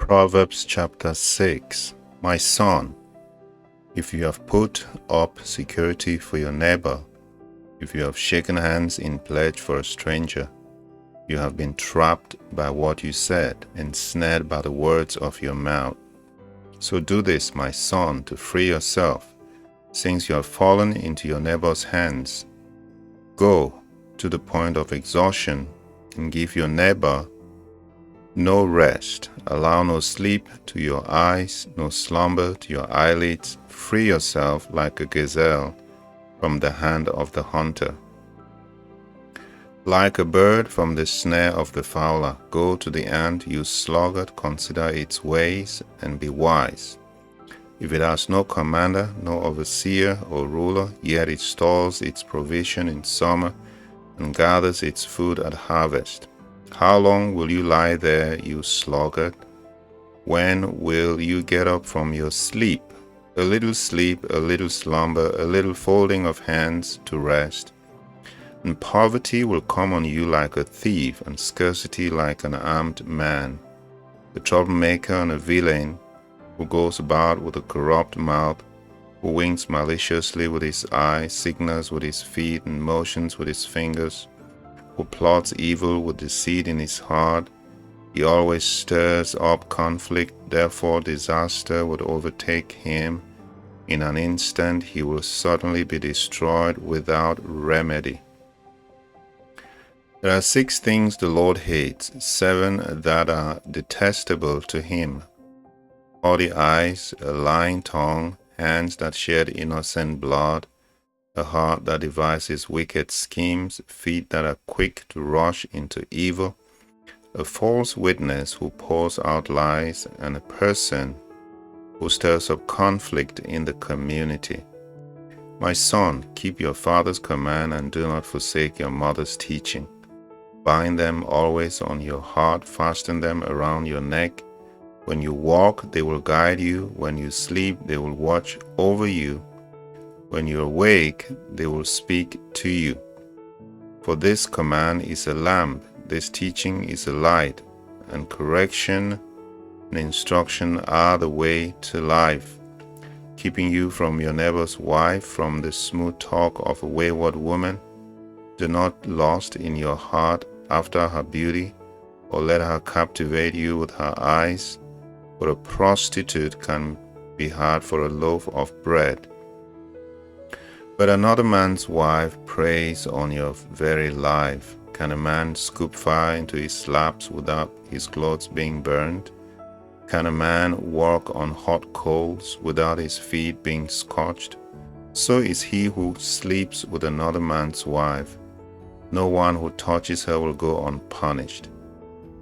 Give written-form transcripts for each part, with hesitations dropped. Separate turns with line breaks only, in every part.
Proverbs chapter 6. My son, if you have put up security for your neighbor, if you have shaken hands in pledge for a stranger, you have been trapped by what you said, ensnared by the words of your mouth. So do this, my son, to free yourself, since you have fallen into your neighbor's hands. Go to the point of exhaustion and give your neighbor no rest. Allow no sleep to your eyes, no slumber to your eyelids. Free yourself like a gazelle from the hand of the hunter. Like a bird from the snare of the fowler, go to the ant, you sluggard, consider its ways and be wise. If it has no commander, no overseer or ruler, yet it stores its provision in summer and gathers its food at harvest. How long will you lie there, you sluggard? When will you get up from your sleep? A little sleep, a little slumber, a little folding of hands to rest. And poverty will come on you like a thief, and scarcity like an armed man. The troublemaker and a villain, who goes about with a corrupt mouth, who winks maliciously with his eyes, signals with his feet, and motions with his fingers, who plots evil with deceit in his heart. He always stirs up conflict, therefore disaster would overtake him. In an instant he will suddenly be destroyed without remedy. There are 6 things the Lord hates, 7 that are detestable to him: haughty eyes, a lying tongue, hands that shed innocent blood, a heart that devises wicked schemes, feet that are quick to rush into evil, a false witness who pours out lies, and a person who stirs up conflict in the community. My son, keep your father's command and do not forsake your mother's teaching. Bind them always on your heart, fasten them around your neck. When you walk, they will guide you. When you sleep, they will watch over you. When you awake, they will speak to you. For this command is a lamp, this teaching is a light, and correction and instruction are the way to life, keeping you from your neighbor's wife, from the smooth talk of a wayward woman. Do not lust in your heart after her beauty, or let her captivate you with her eyes, for a prostitute can be had for a loaf of bread. But another man's wife preys on your very life. Can a man scoop fire into his laps without his clothes being burned? Can a man walk on hot coals without his feet being scorched? So is he who sleeps with another man's wife. No one who touches her will go unpunished.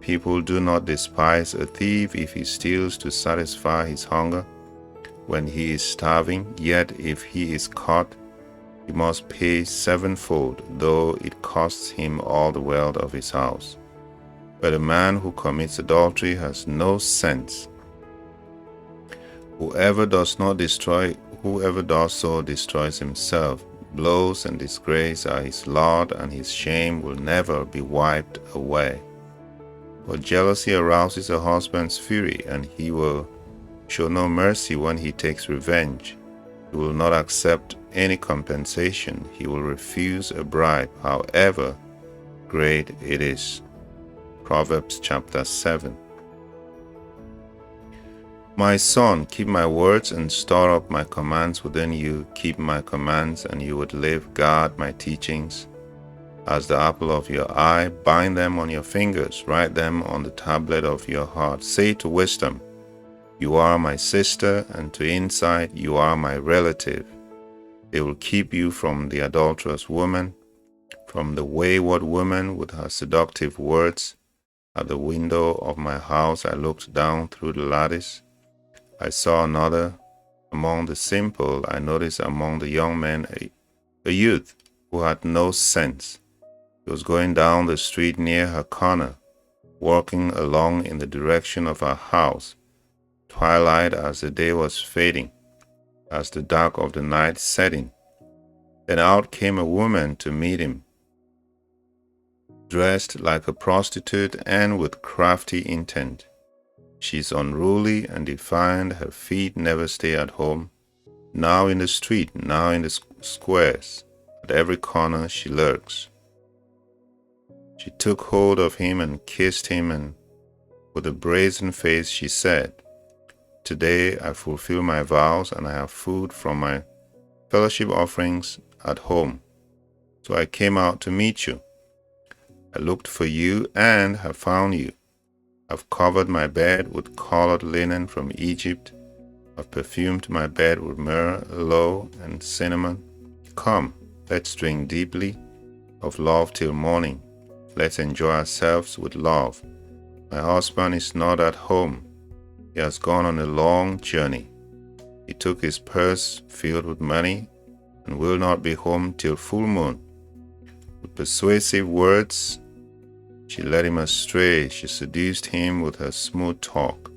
People do not despise a thief if he steals to satisfy his hunger when he is starving, yet if he is caught, he must pay 7-fold, though it costs him all the wealth of his house. But a man who commits adultery has no sense. Whoever does so destroys himself. Blows and disgrace are his lot, and his shame will never be wiped away. For jealousy arouses a husband's fury, and he will show no mercy when he takes revenge. He will not accept any compensation. He will refuse a bribe, however great it is. Proverbs chapter 7. My son, keep my words and store up my commands within you. Keep my commands and you would live. Guard my teachings as the apple of your eye. Bind them on your fingers. Write them on the tablet of your heart. Say to wisdom, you are my sister, and to insight, you are my relative. They will keep you from the adulterous woman, from the wayward woman with her seductive words. At the window of my house I looked down through the lattice. I saw another among the simple. I noticed among the young men a youth who had no sense. He was going down the street near her corner, walking along in the direction of her house. Twilight as the day was fading, as the dark of the night setting. Then out came a woman to meet him, dressed like a prostitute and with crafty intent. She's unruly and defiant, her feet never stay at home. Now in the street, now in the squares, at every corner she lurks. She took hold of him and kissed him, and with a brazen face she said, "Today I fulfill my vows, and I have food from my fellowship offerings at home. So I came out to meet you. I looked for you and have found you. I've covered my bed with colored linen from Egypt. I've perfumed my bed with myrrh, aloe, and cinnamon. Come, let's drink deeply of love till morning. Let's enjoy ourselves with love. My husband is not at home. He has gone on a long journey. He took his purse filled with money and will not be home till full moon." With persuasive words, she led him astray. She seduced him with her smooth talk.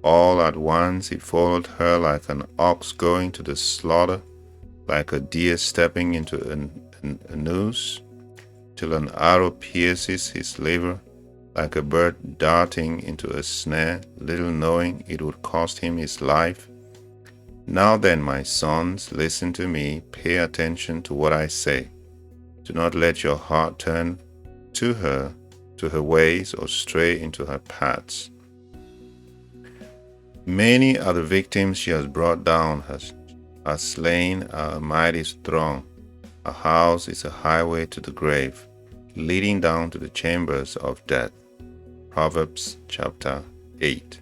All at once he followed her like an ox going to the slaughter, like a deer stepping into a noose, till an arrow pierces his liver, like a bird darting into a snare, little knowing it would cost him his life. Now then, my sons, listen to me, pay attention to what I say. Do not let your heart turn to her ways, or stray into her paths. Many are the victims she has brought down, has slain a mighty throng. A house is a highway to the grave, leading down to the chambers of death. Proverbs chapter 8.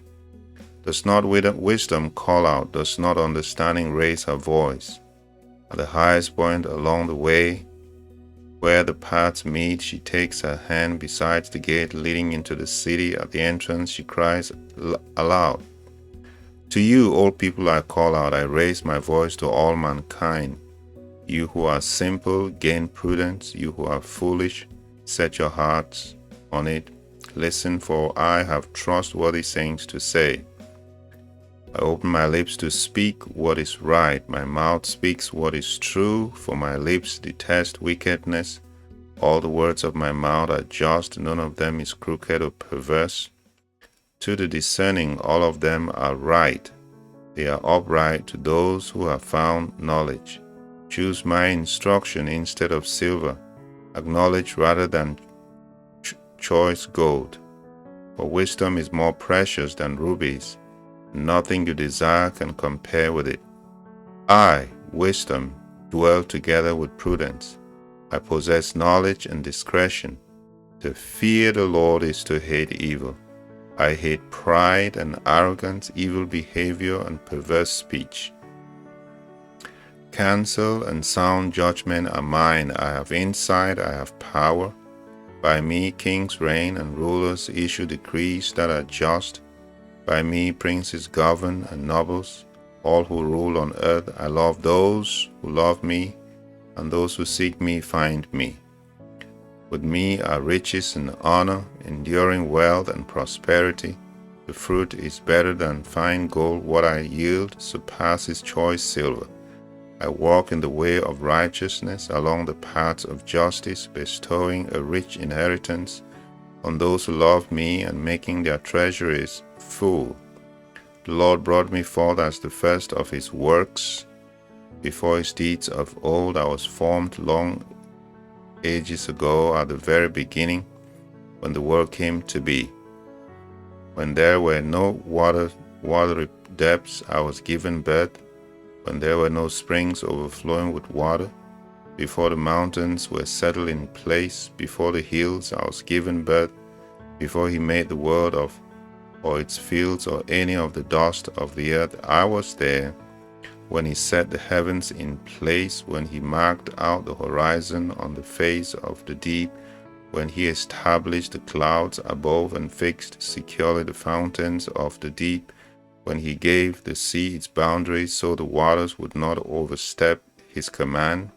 Does not wisdom call out? Does not understanding raise her voice? At the highest point along the way, where the paths meet, she takes her hand beside the gate leading into the city. At the entrance, she cries aloud, "To you, old people, I call out. I raise my voice to all mankind. You who are simple, gain prudence. You who are foolish, set your hearts on it. Listen, for I have trustworthy things to say. I open my lips to speak what is right. My mouth speaks what is true, for my lips detest wickedness. All the words of my mouth are just, none of them is crooked or perverse. To the discerning, all of them are right. They are upright to those who have found knowledge. Choose my instruction instead of silver, acknowledge rather than choice gold. For wisdom is more precious than rubies. Nothing you desire can compare with it. I, wisdom, dwell together with prudence. I possess knowledge and discretion. To fear the Lord is to hate evil. I hate pride and arrogance, evil behavior and perverse speech. Counsel and sound judgment are mine. I have insight, I have power. By me kings reign and rulers issue decrees that are just. By me princes govern and nobles, all who rule on earth. I love those who love me, and those who seek me find me. With me are riches and honor, enduring wealth and prosperity. The fruit is better than fine gold. What I yield surpasses choice silver. I walk in the way of righteousness, along the paths of justice, bestowing a rich inheritance on those who love me and making their treasuries full. The Lord brought me forth as the first of his works. Before his deeds of old, I was formed long ages ago, at the very beginning, when the world came to be. When there were no watery depths, I was given birth. When there were no springs overflowing with water, before the mountains were settled in place, before the hills I was given birth, before he made the world or its fields or any of the dust of the earth, I was there. When he set the heavens in place, when he marked out the horizon on the face of the deep, when he established the clouds above and fixed securely the fountains of the deep, when he gave the sea its boundaries so the waters would not overstep his command,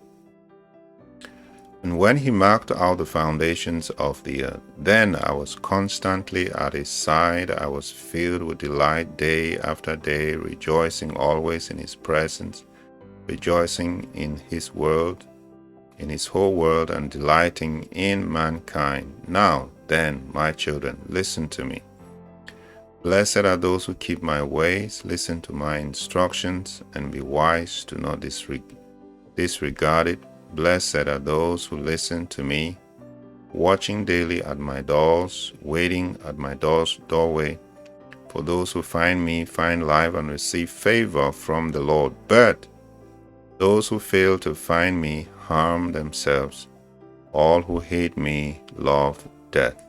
and when he marked out the foundations of the earth, then I was constantly at his side. I was filled with delight day after day, rejoicing always in his presence, rejoicing in his world, in his whole world, and delighting in mankind. Now then, my children, listen to me. Blessed are those who keep my ways, listen to my instructions, and be wise, do not disregard it. Blessed are those who listen to me, watching daily at my doors, waiting at my doorway. For those who find me find life and receive favor from the Lord. But those who fail to find me harm themselves. All who hate me love death.